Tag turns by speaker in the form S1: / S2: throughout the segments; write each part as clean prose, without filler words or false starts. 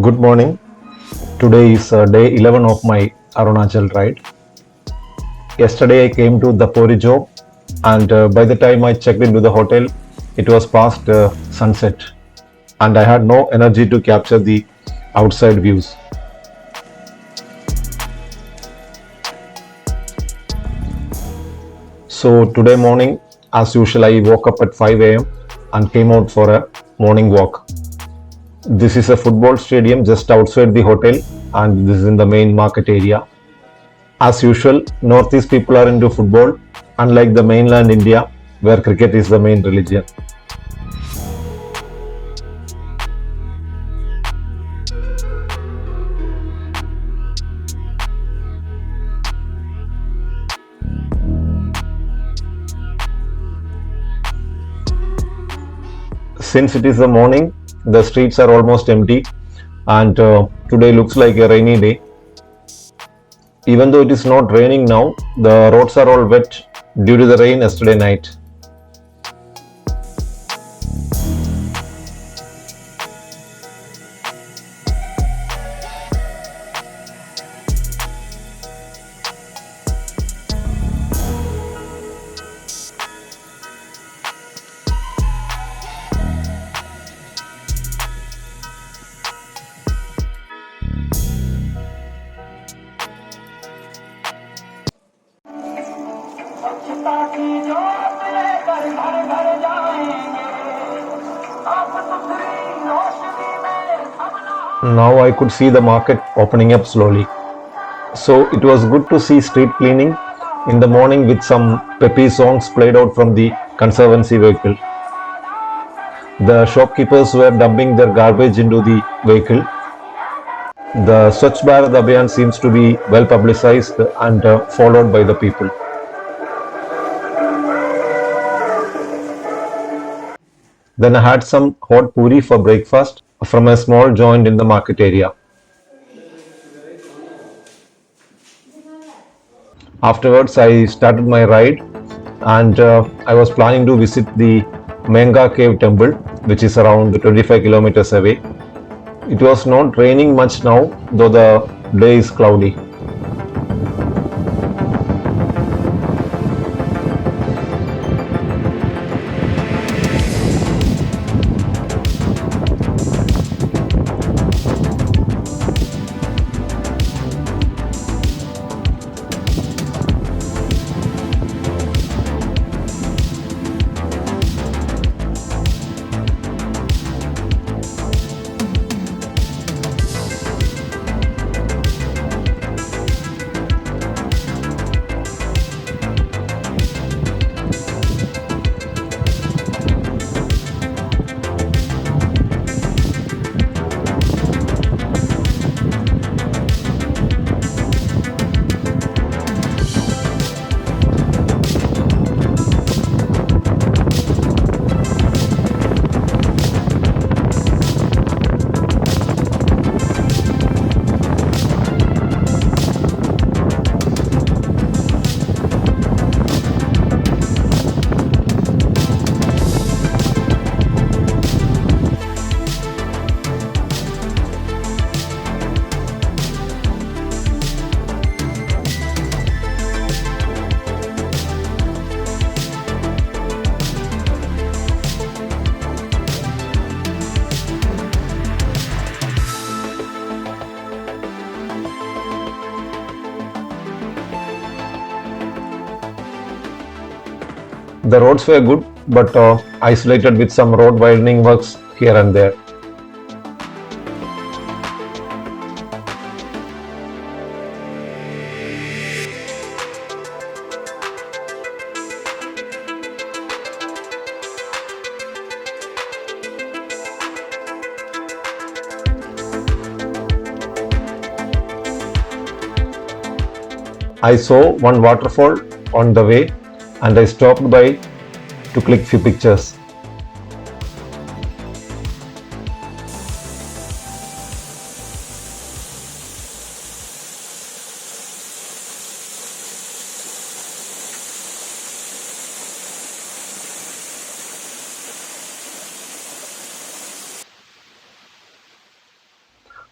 S1: Good morning. Today is day 11 of my Arunachal ride. Yesterday I came to Daporijo and by the time I checked into the hotel, it was past sunset and I had no energy to capture the outside views. So today morning, as usual, I woke up at 5 a.m. and came out for a morning walk. This is a football stadium just outside the hotel and this is in the main market area. As usual, Northeast people are into football, unlike the mainland India, where cricket is the main religion. Since it is the morning, the streets are almost empty, and today looks like a rainy day. Even though it is not raining now, the roads are all wet due to the rain yesterday night. Now I could see the market opening up slowly. So it was good to see street cleaning in the morning with some peppy songs played out from the conservancy vehicle. The shopkeepers were dumping their garbage into the vehicle. The Swachh Bharat Abhiyan seems to be well publicized and followed by the people. Then I had some hot puri for breakfast from a small joint in the market area. Afterwards, I started my ride and I was planning to visit the Menga cave temple, which is around 25 kilometers away. It was not raining much now, though the day is cloudy. The roads were good but isolated with some road widening works here and there. I saw one waterfall on the way and I stopped by to click few pictures.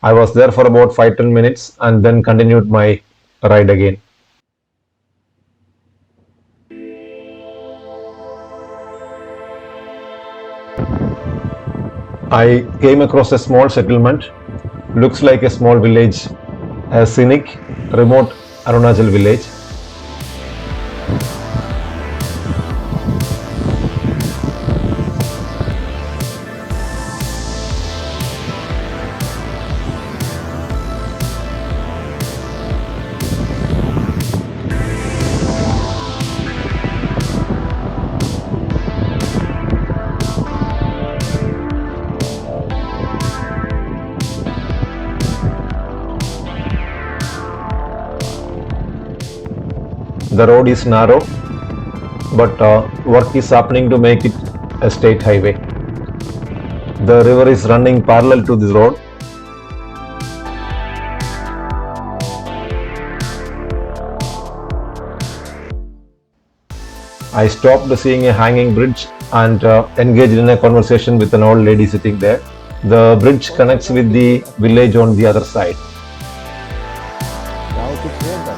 S1: I was there for about 5-10 minutes and then continued my ride again. I came across a small settlement, looks like a small village, a scenic, remote Arunachal village. The road is narrow, but work is happening to make it a state highway. The river is running parallel to this road. I stopped seeing a hanging bridge and engaged in a conversation with an old lady sitting there. The bridge connects with the village on the other side.
S2: गाव कुठे आहे का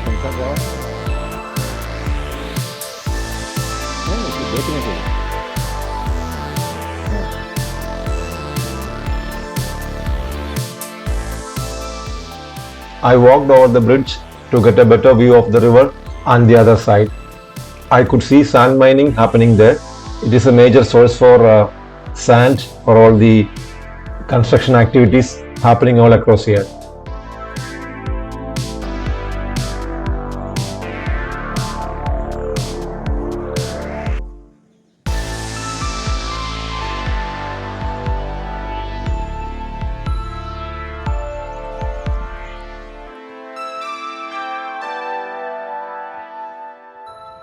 S2: तुमचं गाव नाही नाही भेट नाही केली
S1: I walked over the bridge to get a better view of the river on the other side. I could see sand mining happening there. It is a major source for sand for all the construction activities happening all across here.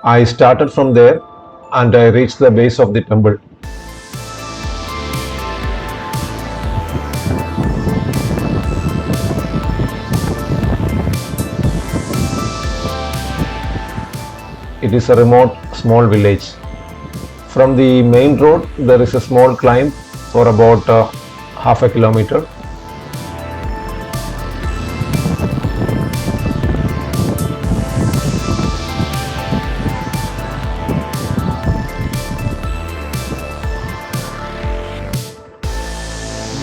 S1: I started from there and I reached the base of the temple. It is a remote, small village. From the main road, there is a small climb for about half a kilometer.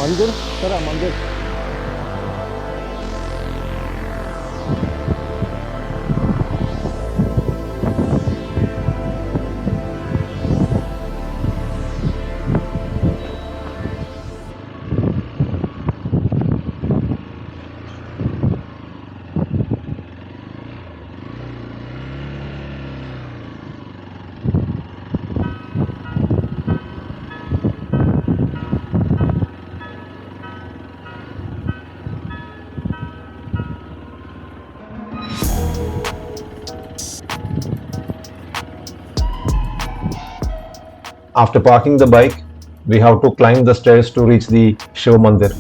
S2: मंदिर करा मंदिर
S1: After parking the bike, we have to climb the stairs to reach the Shiv Mandir.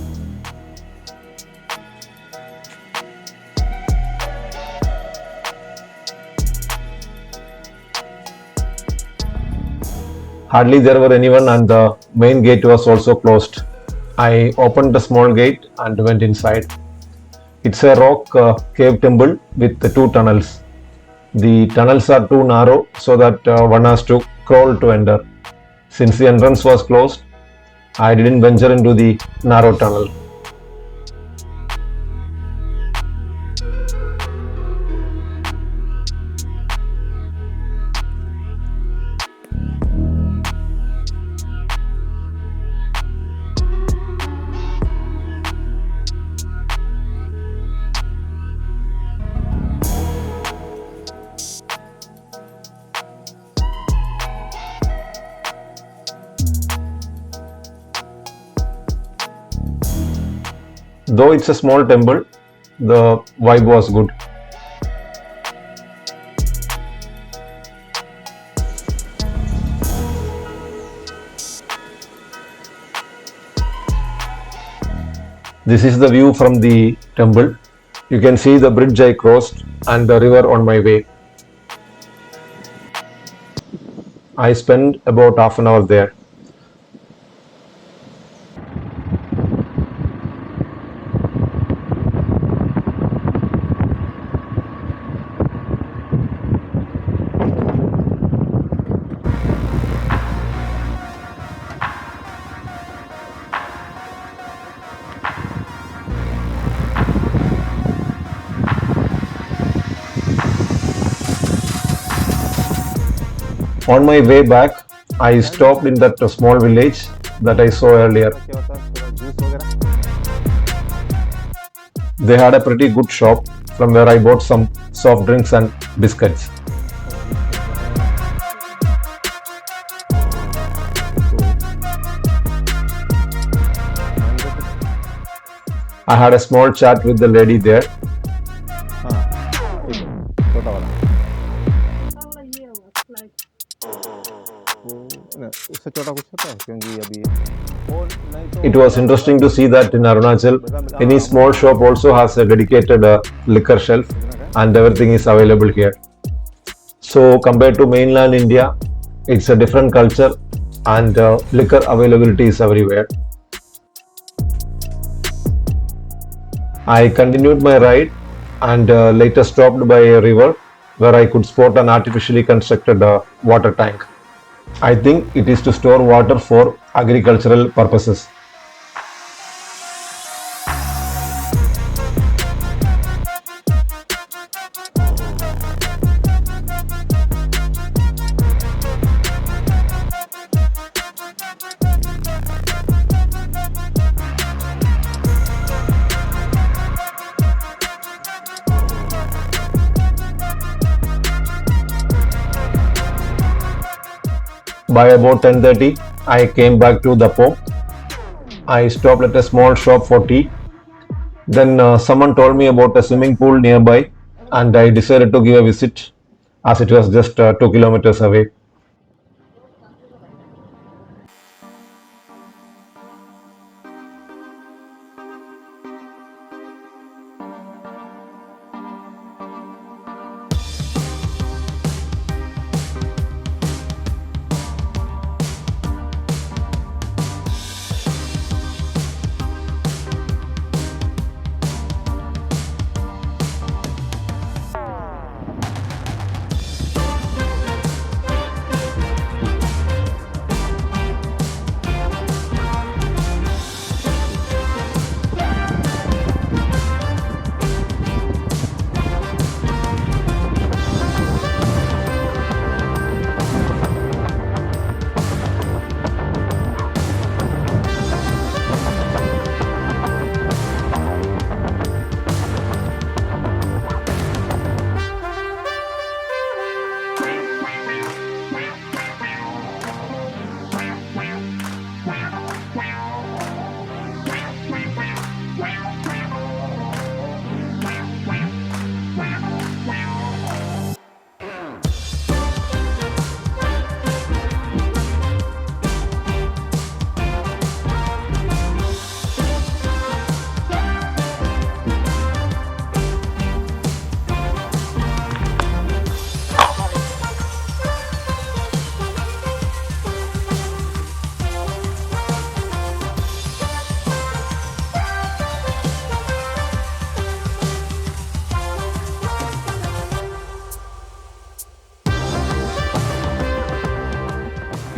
S1: Hardly there were anyone and the main gate was also closed. I opened the small gate and went inside. It's a rock cave temple with the two tunnels. The tunnels are too narrow so that one has to crawl to enter. Since the entrance was closed, I didn't venture into the narrow tunnel. Though it's a small temple, the vibe was good. This is the view from the temple. You can see the bridge I crossed and the river on my way. I spent about half an hour there. On my way back, I stopped in that small village that I saw earlier.
S2: क्या होता है थोड़ा juice वगैरह?
S1: They had a pretty good shop from where I bought some soft drinks and biscuits. I had a small chat with the lady there.
S2: हाँ ठीक है छोटा वाला उससे छोटा कुछ होता है क्योंकि अभी और नहीं तो
S1: It was interesting to see that in Arunachal, any small shop also has a dedicated liquor shelf and everything is available here. So compared to mainland India, it's a different culture and liquor availability is everywhere. I continued my ride and later stopped by a river where I could spot an artificially constructed water tank. I think it is to store water for agricultural purposes. By about 10:30, I came back to Dapor. I stopped at a small shop for tea. Then someone told me about a swimming pool nearby, and I decided to give a visit as it was just 2 kilometers away.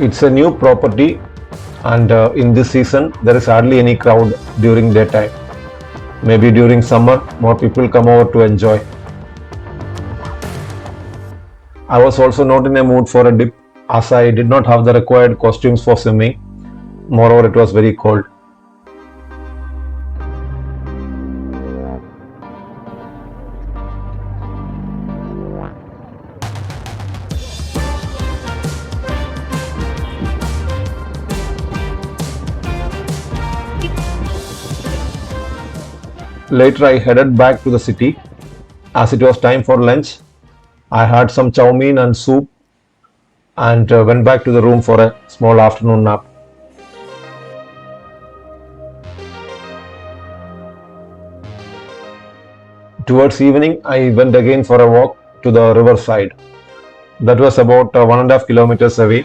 S1: It's a new property, and in this season, there is hardly any crowd during daytime. Maybe during summer, more people come over to enjoy. I was also not in a mood for a dip as I did not have the required costumes for swimming. Moreover, it was very cold. Later, I headed back to the city. As it was time for lunch, I had some chow mein and soup and went back to the room for a small afternoon nap. Towards evening, I went again for a walk to the riverside. That was about 1.5 kilometers away,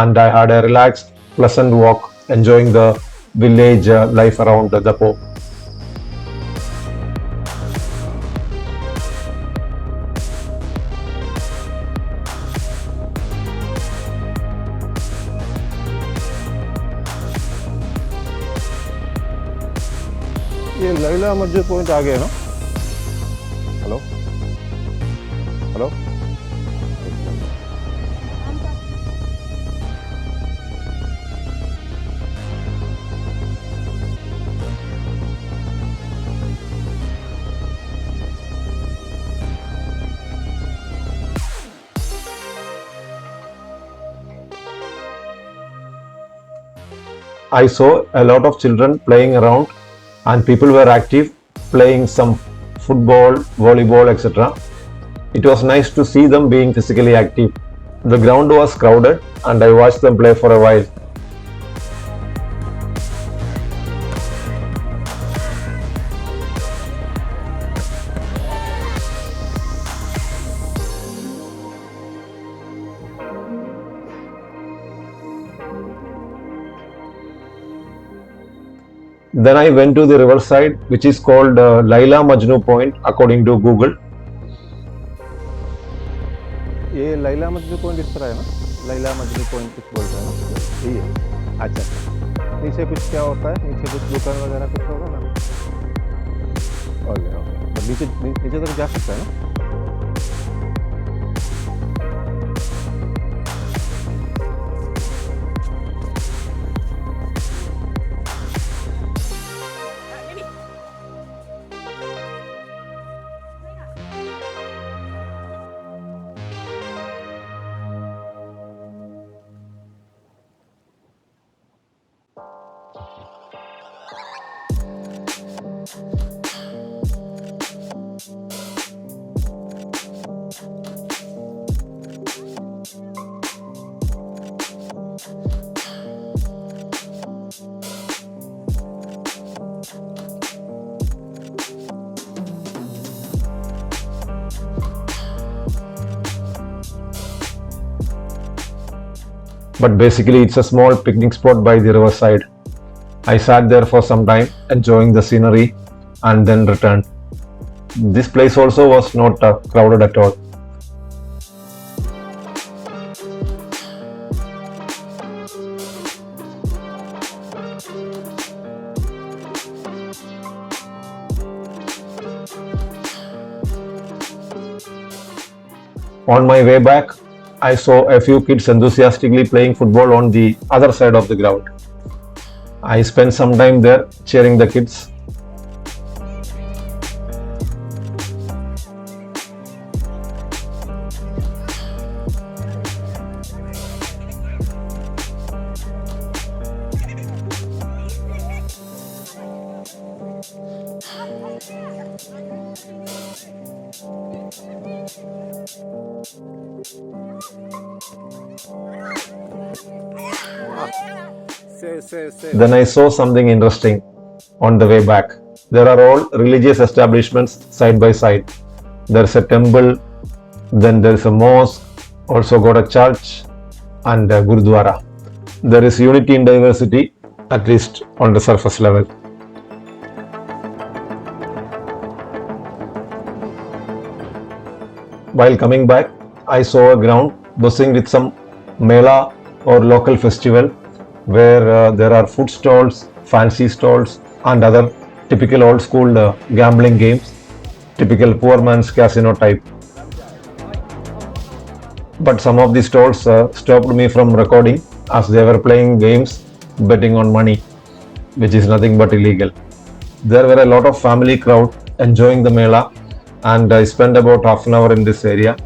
S1: and I had a relaxed, pleasant walk, enjoying the village life around the Dapor.
S2: ये लैला मस्जिद point आ गया ना? Hello hello
S1: I saw a lot of children playing around and people were active, playing some football, volleyball, etc. It was nice to see them being physically active. The ground was crowded and I watched them play for a while. Then I went to the riverside, which is called Laila Majnu Point according to Google.
S2: ये Laila Majnu point इस तरह है ना, Laila Majnu point कुछ बोल रहे हैं ना, यही है। अच्छा, नीचे कुछ क्या होता है, नीचे कुछ दुकान वगैरह कुछ होगा ना? ओके ओके, तो नीचे नीचे तक जा सकता है ना?
S1: But basically it's a small picnic spot by the riverside. I sat there for some time enjoying the scenery and then returned. This place also was not crowded at all. On my way back, I saw a few kids enthusiastically playing football on the other side of the ground. I spent some time there cheering the kids. Then I saw something interesting on the way back. There are all religious establishments side by side. There's a temple, then there's a mosque, also got a church and a gurudwara. There is unity in diversity, at least on the surface level. While coming back, I saw a ground buzzing with some mela or local festival where there are food stalls, fancy stalls and other typical old school gambling games, typical poor man's casino type. But some of the stalls stopped me from recording as they were playing games betting on money, which is nothing but illegal. There were a lot of family crowd enjoying the mela and I spent about half an hour in this area.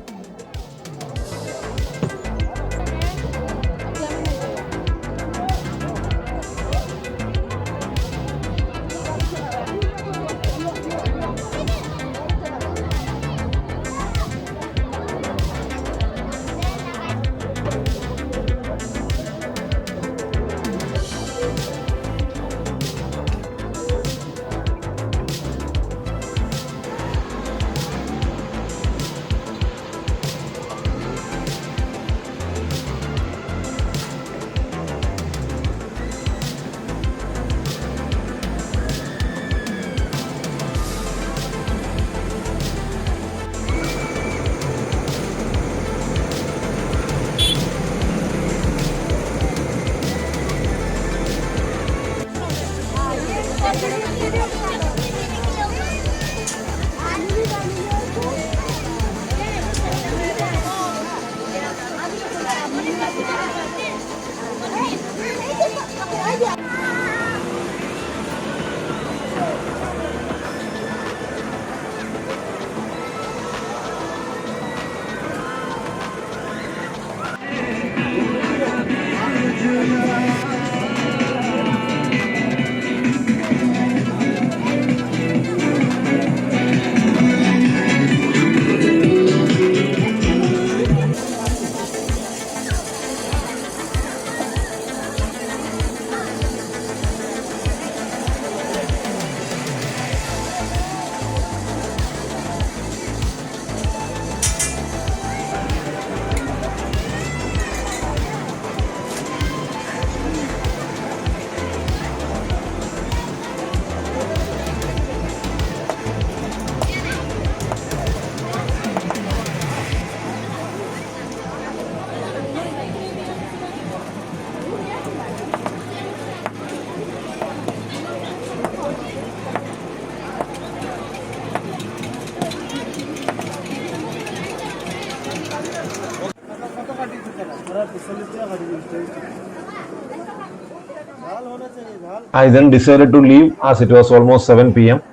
S1: I then decided to leave as it was almost 7 p.m.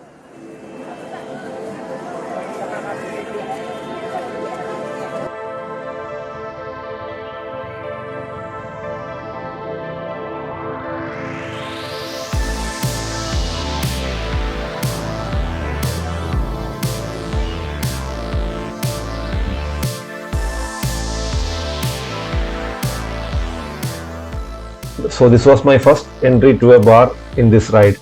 S1: So this was my first entry to a bar in this ride.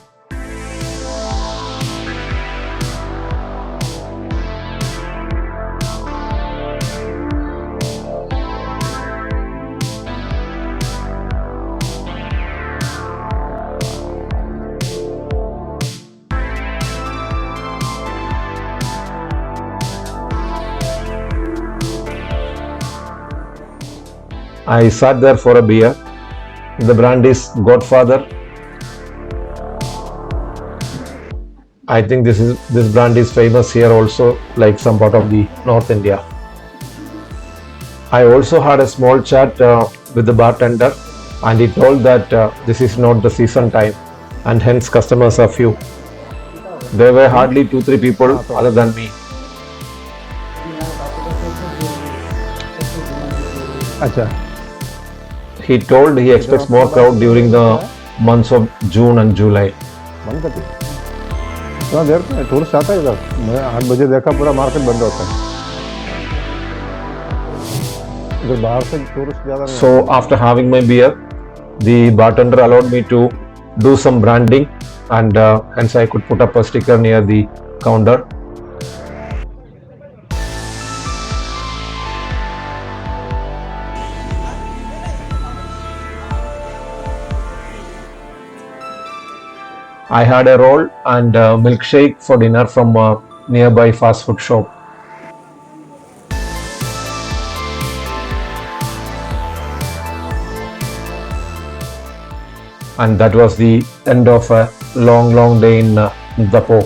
S1: I sat there for a beer. The brand is Godfather. I think this brand is famous here also, like some part of the North India. I also had a small chat with the bartender, and he told that this is not the season time, and hence customers are few. There were hardly 2-3 people other than me.
S2: अच्छा
S1: He told he expects more crowd during the months of June and July.
S2: बंद कर दिया इतना देर में tourist आता है इधर मैं 8 बजे देखा पूरा मार्केट बंद होता है इधर बाहर से टूरिस्ट ज़्यादा नहीं
S1: So after having my beer, the bartender allowed me to do some branding, and hence I could put up a sticker near the counter. I had a roll and a milkshake for dinner from a nearby fast food shop. And that was the end of a long day in Dapor.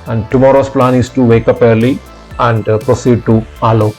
S1: And tomorrow's plan is to wake up early and proceed to Alo.